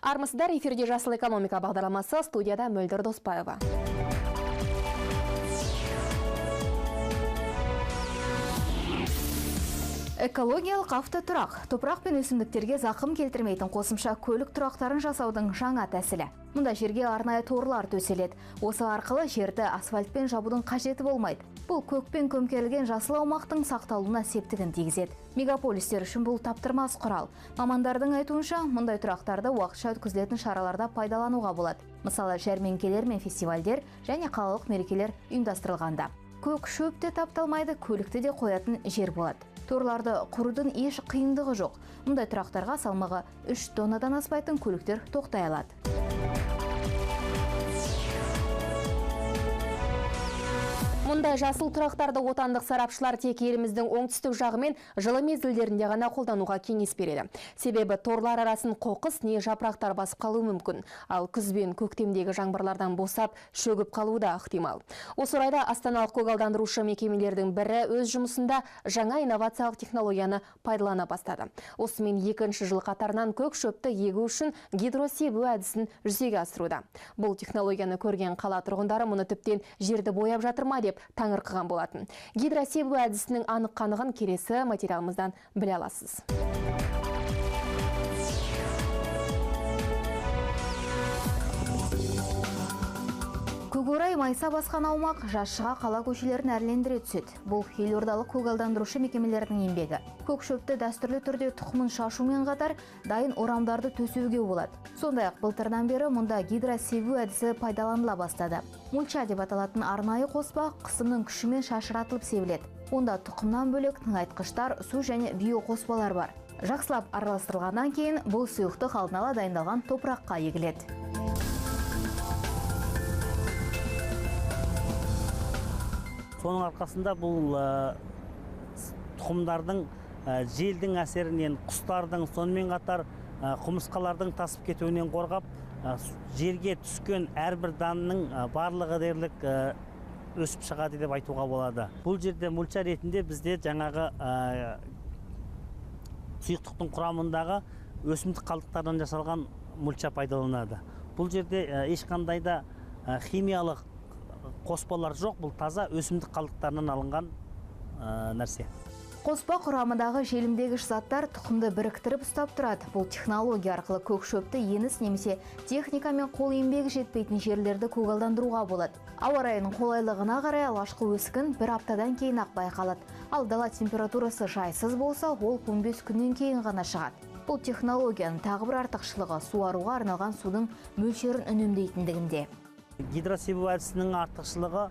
Армысыздар, эфирде Жасыл экономика бағдарламасы, студияда Мөлдір Доспаева. Экологиялық автотұрақ топырақ пен өсімдіктерге зақым келтірмейтін қосымша көлік тұрақтарын жасаудың жаңа тәсілі. Мұнда жерге арнайы торлар төселеді. Осы арқылы жерді асфальтпен жабудың қажеті болмайды. Бұл көкпен көмкерілген жасыл аумақтың сақталуына септігін тигізеді. Мегаполистер үшін бұл таптырмас құрал. Мамандардың айтуынша, мұндай тұрақтарды уақытша өткізілетін шараларда пайдалануға болады. Мысалы, жәрмеңкелер мен фестивальдер және қалалық мерекелер ұйымдастырылғанда. Көк шөпте тапталмайды, көлікті де қоятын жер болады. Торларды құрудың еш қиындығы жоқ. Мұндай тұрақтарға салмағы 3 тоннадан аспайтын көліктер тоқтай алады. Мұндай жасыл тұрақтарды отандық сарапшылар тек еліміздің оңтүстік жағы мен жылы мезгілдерінде ғана қолдануға кеңес береді. Себебі торлар арасын қоқыс не жапырақтар басып қалуы мүмкін. Ал күз бен көктемдегі жаңбырлардан босап, шөгіп қалуы да ықтимал. Осы орайда астаналық көгалдандырушы мекемелердің бірі өз жұмысында жаңа инновациялық технологияны пайдалана бастады. Осымен екінші жыл қатарынан көк шөпті егу үшін гидросебу әдісін жүзеге асыруда. Бұл технологияны көрген қала тұрғындары мұны тіптен жерді бояп жатыр ма деп таңырқаған болатын. Гидросебу әдісінің анық-қанығын келесі материалымыздан біле аласыз. Көкорай майса басқан аумақ жаз-шыға қала көшелерін әрлендіре түседі. Бұл елордалық көгалдандырушы мекемелердің еңбегі. Көк шөпті дәстүрлі түрде тұқымын шашумен қатар дайын орамдарды төсеуге болады. Сондай-ақ былтырдан бері мұнда гидросебу әдісі пайдаланыла бастады. Мульча деп аталатын арнайы қоспа қысымның күшімен шашыратылып себіледі. Онда тұқымнан бөлек тыңайтқыштар, су және биоқоспалар бар. Жақсылап араластырылғаннан кейін бұл сұйықтық алдын ала дайындалған топыраққа егіледі. Соның арқасында бұл тұқымдардың желдің әсерінен, құстардың, сонымен қатар құмырсқалардың тасып кетуінен қорғап, жерге түскен әрбір данның барлығы дерлік өсіп шығады деп айтуға болады. Бұл жерде мульча ретінде бізде жаңағы сұйықтықтың құрамындағы өсімдік қалдықтардан жасалған мульча пайдаланады. Бұл жерде ешқандай да химиялық қоспалар жоқ, бұл таза өсімдік қалдықтарынан алынған нәрсе. Қоспа құрамындағы желімдегіш заттар тұқымды біріктіріп ұстап тұрады. Бұл технология арқылы көк шөпті еңіс немесе техника мен қол еңбегі жетпейтін жерлерді көгалдандыруға болады. Ауа райының қолайлығына қарай алғашқы өскін бір аптадан кейін ақ байқалады. Ал дала температурасы жайсыз болса, ол 15 күннен кейін ғана шығады. Бұл технологияның тағы бір артықшылығы суаруға арналған судың мөлшерін үнемдейтіндігінде. Гидросебу әдісінің артықшылығы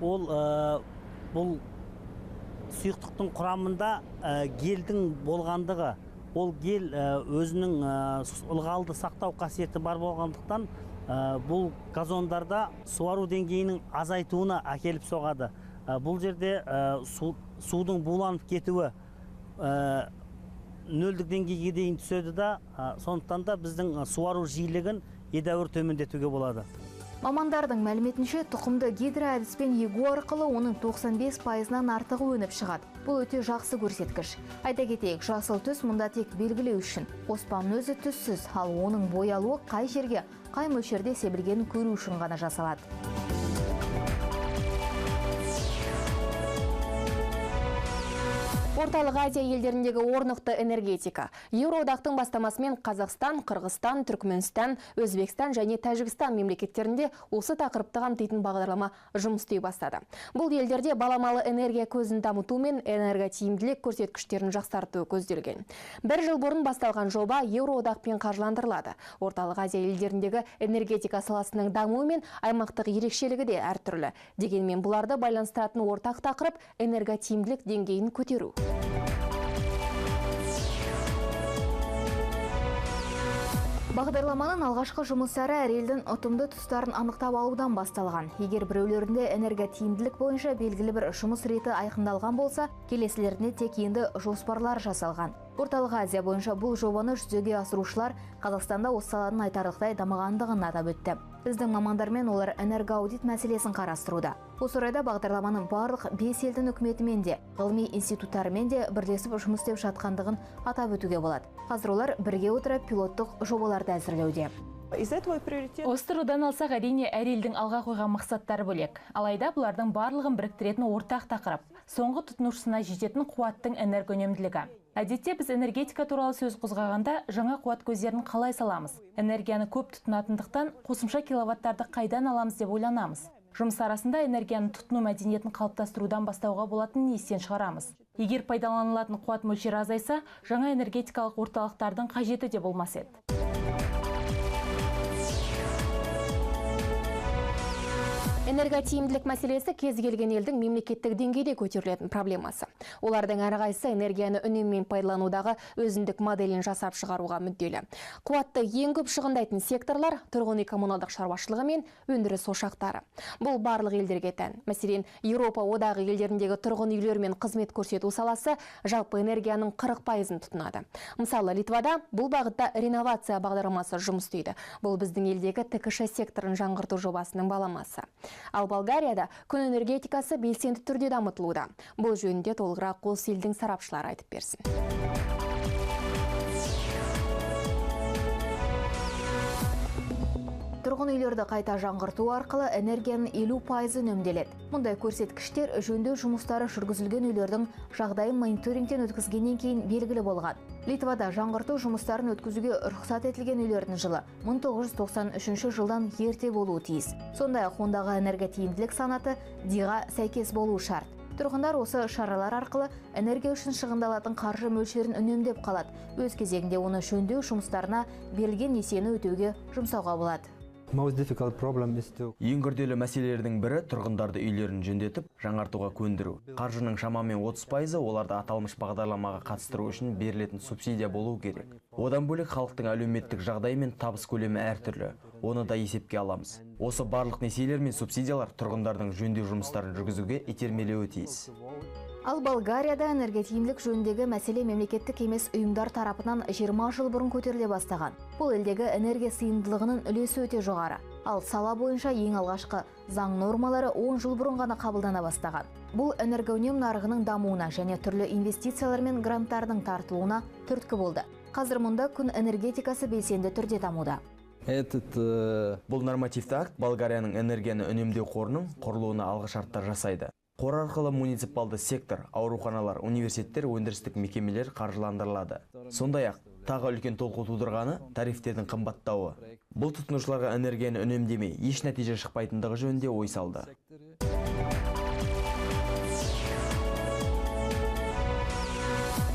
ол бұл сұйықтықтың құрамында гелдің болғандығы. Ол гел өзінің ылғалды сақтау қасиеті бар болғандықтан бұл газондарда суару деңгейінің азайтуына әкеліп соғады. Бұл жерде судың буланып кетуі нөлдік деңгейге дейін түседі да, сондықтан да біздің суару жиілігін едәуір төмендетуге болады. Мамандардың мәліметінше тұқымды гидроәдіспен егу арқылы оның 95%-нан артығы өніп шығады. Бұл өте жақсы көрсеткіш. Айта кетейік, жасыл түс мұнда тек белгілеу үшін. Қоспаның өзі түссіз, ал оның боялуы қай жерге, қай мөлшерде себілгенін көру үшін ғана жасалады. Орталық Азия елдеріндегі орнықты энергетика. Еуроодақтың бастамасымен Қазақстан, Қырғызстан, Түркменстан, Өзбекстан және Тәжікстан мемлекеттерінде осы тақырыпты қамтитын бағдарлама жұмыс істей бастады. Бұл елдерде баламалы энергия көзін дамыту мен энерготиімділік көрсеткіштерін жақсарту көзделген. Бір жыл бұрын басталған жоба Еуроодақпен қаржыландырылады. Орталық Азия елдеріндегі энергетика саласының дамуы мен аймақтық ерекшелігі де әртүрлі. Дегенмен бұларды байланыстыратын ортақ тақырып энерготиімділік деңгейін көтеру. Бағдарламаның алғашқы жұмыстары әр елдің ұтымды тұстарын анықтап алудан басталған. Егер біреулерінде энерготиімділік бойынша белгілі бір жұмыс реті айқындалған болса, келесілеріне тек енді жоспарлар жасалған. Орталық Азия бойынша бұл жобаны жүзеге асырушылар Қазақстанда осы саланың айтарлықтай дамығандығын атап өтті. Біздің мамандармен олар энергоаудит мәселесін қарастыруда. Осы орайда бағдарламаның барлық 5 елдің үкіметімен де, ғылыми институттарымен де бірлесіп жұмыс істеп жатқандығын атап өтуге болады. Қазір олар бірге отырып пилоттық жобаларды әзірлеуде. Осы тұрғыдан алсақ, әрине әр елдің алға қойған мақсаттары бөлек. Алайда бұлардың барлығын біріктіретін ортақ тақырып соңғы тұтынушысына жететін қуаттың энергоөнемділігі. Әдетте біз энергетика туралы сөз қозғағанда жаңа қуат көздерін қалай саламыз? Энергияны көп тұтынатындықтан қосымша киловаттарды қайдан аламыз деп ойланамыз. Жұмыс арасында энергияны тұтыну мәдениетін қалыптастырудан бастауға болатын естен шығарамыз. Егер пайдаланылатын қуат мөлшері азайса, жаңа энергетикалық орталықтардың қажеті де болмас еді. Энерготиімділік мәселесі кез келген елдің мемлекеттік деңгейде көтерілетін проблемасы. Олардың әрқайсысы энергияны үнеммен пайдаланудағы өзіндік моделін жасап шығаруға мүдделі. Қуатты ең көп шығындайтын секторлар тұрғын үй коммуналдық шаруашылығы мен өндіріс ошақтары. Бұл барлық елдерге тән. Мәселен, Еуропа одағы елдеріндегі тұрғын үйлер мен қызмет көрсету саласы жалпы энергияның 40%-ын тұтынады. Мысалы, Литвада бұл бағытта реновация бағдарламасы жұмыс істейді. Бұл біздің елдегі ТКШ секторын жаңғырту жобасының баламасы. Ал Болгарияда күн энергетикасы белсенді түрде дамытылуда. Бұл жөнінде толығырақ осы елдің сарапшылары айтып берсін. Тұрғын үйлерді қайта жаңғырту арқылы энергияның 50% үнемделеді. Мұндай көрсеткіштер жөндеу жұмыстары жүргізілген үйлердің жағдайын мониторингтен өткізгеннен кейін белгілі болған. Литвада жаңғырту жұмыстарын өткізуге рұқсат етілген үйлердің жылы 1993 жылдан ерте болуы тиіс. Сондай-ақ ондағы энерготиімділік санаты диға сәйкес болуы шарт. Тұрғындар осы шаралар арқылы энергия үшін шығындалатын қаржы мөлшерін үнемдеп қалады. Өз кезегінде оны жөндеу жұмыстарына берілген несиені өтеуге жұмсауға болады. Ең күрделі мәселелердің бірі тұрғындарды үйлерін жөндетіп, жаңартуға көндіру. Қаржының шамамен 30% оларды аталмыш бағдарламаға қатыстыру үшін берілетін субсидия болу керек. Одан бөлек халықтың әлеуметтік жағдайы мен табыс көлемі әртүрлі. Оны да есепке аламыз. Осы барлық несиелер мен субсидиялар тұрғындардың жөндеу жұмыстарын жүргізуге итермелеуі тиіс. Ал Болгарияда энерготиімділік жөніндегі мәселе мемлекеттік емес ұйымдар тарапынан 20 жыл бұрын көтеріле бастаған. Бұл елдегі энергия сыйымдылығының үлесі өте жоғары. Ал сала бойынша ең алғашқы заң нормалары 10 жыл бұрын ғана қабылдана бастаған. Бұл энергоөнем нарығының дамуына және түрлі инвестициялар мен гранттардың тартылуына түрткі болды. Қазір мұнда күн энергетикасы белсенді түрде дамуда. Бұл нормативті акт Болгарияның энергияны үнемдеу қорының құрылуына алғышарттар жасайды. Қор арқылы муниципалды сектор, ауруханалар, университеттер, өндірістік мекемелер қаржыландырылады. Сондай-ақ, тағы үлкен толқу тудырғаны тарифтердің қымбаттауы. Бұл тұтынушыларға энергияны үнемдемей, еш нәтиже шықпайтындығы жөнінде ой салды.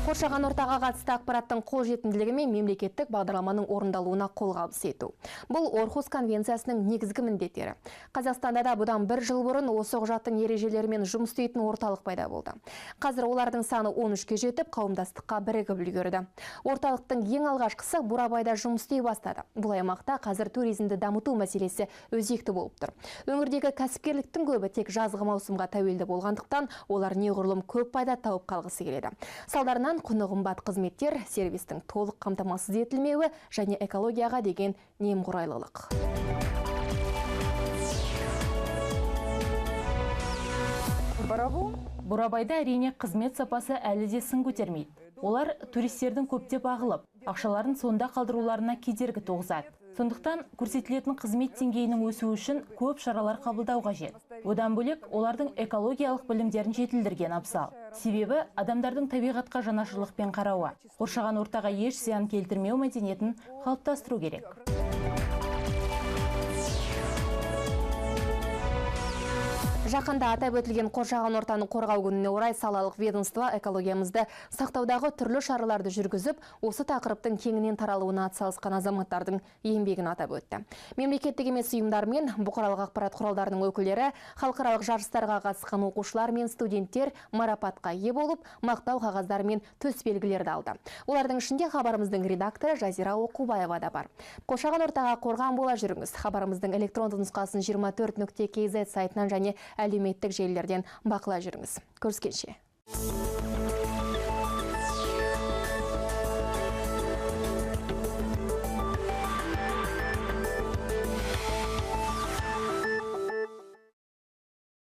Қоршаған ортаға қатысты ақпараттың қолжетімділігі мен мемлекеттік бағдарламаның орындалуына қолғабыс ету. Бұл Орхус конвенциясының негізгі міндеттері. Қазақстанда да бұдан бір жыл бұрын осы құжаттың ережелерімен жұмыс істейтін орталық пайда болды. Қазір олардың саны 13-ке жетіп, қауымдастыққа бірігіп үлгерді. Орталықтың ең алғашқысы Бурабайда жұмыс істей бастады. Бұл аймақта қазір туризмді дамыту мәселесі өзекті болып тұр. Өңірдегі кәсіпкерліктің көбі тек жазғы маусымға тәуелді болғандықтан, олар неғұрлым көп пайда тауып қалғысы келеді. Салдарынан құны қымбат қызметтер, сервистің толық қамтамасыз етілмеуі және экологияға деген немқұрайлылық. Бурабайда әрине қызмет сапасы әлі де сын көтермейді. Олар туристердің көптеп ағылып, ақшаларын сонда қалдыруларына кедергі туғызады. Сондықтан көрсетілетін қызмет деңгейінің өсуі үшін көп шаралар қабылдау қажет. Одан бөлек олардың экологиялық білімдерін жетілдірген абзал. Себебі адамдардың табиғатқа жанашырлықпен қарауы, қоршаған ортаға еш зиян келтірмеу мәдениетін қалыптастыру керек. Жақында атап өтілген қоршаған ортаны қорғау күніне орай салалық ведомство экологиямызды сақтаудағы түрлі шараларды жүргізіп, осы тақырыптың кеңінен таралуына атсалысқан азаматтардың еңбегін атап өтті. Мемлекеттік емес ұйымдар мен бұқаралық ақпарат құралдарының өкілдері халықаралық жарыстарға қатысқан оқушылар мен студенттер марапатқа ие болып, мақтау қағаздары мен төсбелгілерді алды. Олардың ішінде хабарымыздың редакторы Жазира Оқубаева да бар. Қоршаған ортаға қорған бола жүріңіз. Хабарымыздың электронды нұсқасын 24.kz сайтынан және әлеуметтік желілерден бақылай жүріңіз. Көріскенше.